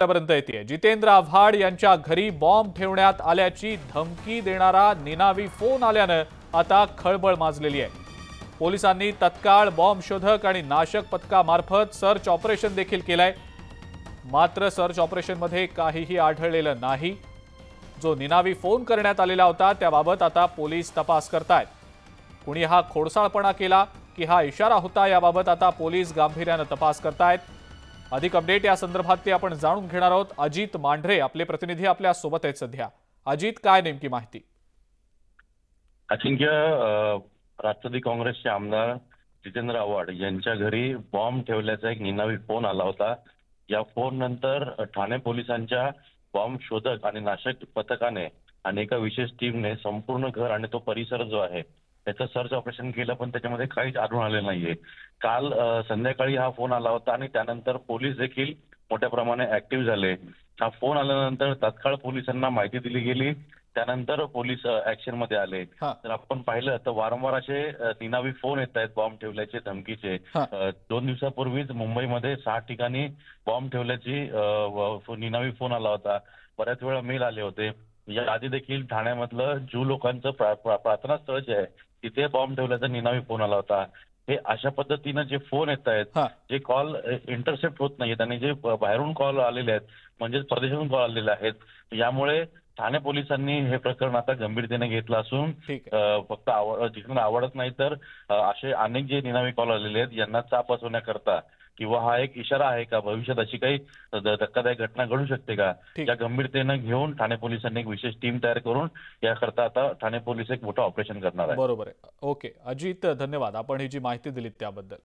पर्यंत येते जितेंद्र आव्हाड यांच्या घरी बॉम्ब ठेवण्यात आल्याची धमकी देणारा निनावी फोन आल्याने आता खळबळ माजलेली आहे। पोलिसांनी तत्काळ बॉम्ब शोधक आणि नाशक पथकामार्फत सर्च ऑपरेशन देखील केलंय। मात्र सर्च ऑपरेशन मध्ये काहीही आढळलेलं नाही। जो निनावी फोन करण्यात आलेला होता त्याबाबत आता पोलीस तपास करतायत। कुणी हा खोडसाळपणा केला की हा इशारा होता याबाबत आता पोलीस गांभीर्याने तपास करतायत। अधिक अपडेट या संदर्भात ते आपण जाणून घेणार आहोत। अजित मांढरे आपले प्रतिनिधी आपल्या सोबत आहेत सध्या। अजित, काय नेमकी माहिती? अजिंक्य, राष्ट्रवादी काँग्रेसचे आमदार जितेंद्र आव्हाड यांच्या घरी बॉम्ब ठेवल्याचा एक निनावी फोन आला होता। या फोन नंतर ठाणे पोलिसांच्या बॉम्ब शोधक आणि नाशक पथकाने आणि एका विशेष टीमने संपूर्ण घर आणि तो परिसर जो आहे त्याचं सर्च ऑपरेशन केलं, पण त्याच्यामध्ये काहीच आढळून आले नाहीये। काल संध्याकाळी हा फोन आला होता आणि त्यानंतर पोलीस देखील मोठ्या प्रमाणात ऍक्टिव्ह झाले। हा फोन आल्यानंतर तात्काळ पोलिसांना माहिती दिली गेली, त्यानंतर पोलीस ऍक्शन मध्ये आले। तर आपण पाहिलं तर वारंवार असे निनावी फोन येत आहेत बॉम्ब ठेवल्याचे धमकीचे। 2 दिवसापूर्वीच मुंबईमध्ये 6 ठिकाणी बॉम्ब ठेवल्याची निनावी फोन आला होता। बऱ्याच वेळा मेल आले होते। या आधी देखील ठाण्यामधलं जू लोकांचं प्रार्थना स्थळ जे आहे तिथे बॉम्ब ठेवल्याचा निनावी फोन आला होता। हे अशा पद्धतीने जे फोन येत आहेत, जे कॉल इंटरसेप्ट होत नाहीयेत आणि जे बाहेरून कॉल आलेले आहेत म्हणजे परदेशातून कॉल आलेले आहेत, यामुळे ठाणे पोलिसांनी हे प्रकरण आता गंभीरतेने घेतलं असून फक्त जितेंद्र आव्हाडच नाही तर असे अनेक जे निनावी कॉल आलेले आहेत यांना चाप बसवण्याकरता किंवा हा एक इशारा आहे का भविष्यात अशी काही धक्कादायक घटना घडू शकते का, या गंभीरतेने घेऊन ठाणे पोलिसांनी एक विशेष टीम तयार करून याकरता आता ठाणे पोलीस एक मोठं ऑपरेशन करणार आहे। बरोबर आहे। ओके अजित, धन्यवाद आपण ही जी माहिती दिलीत त्याबद्दल।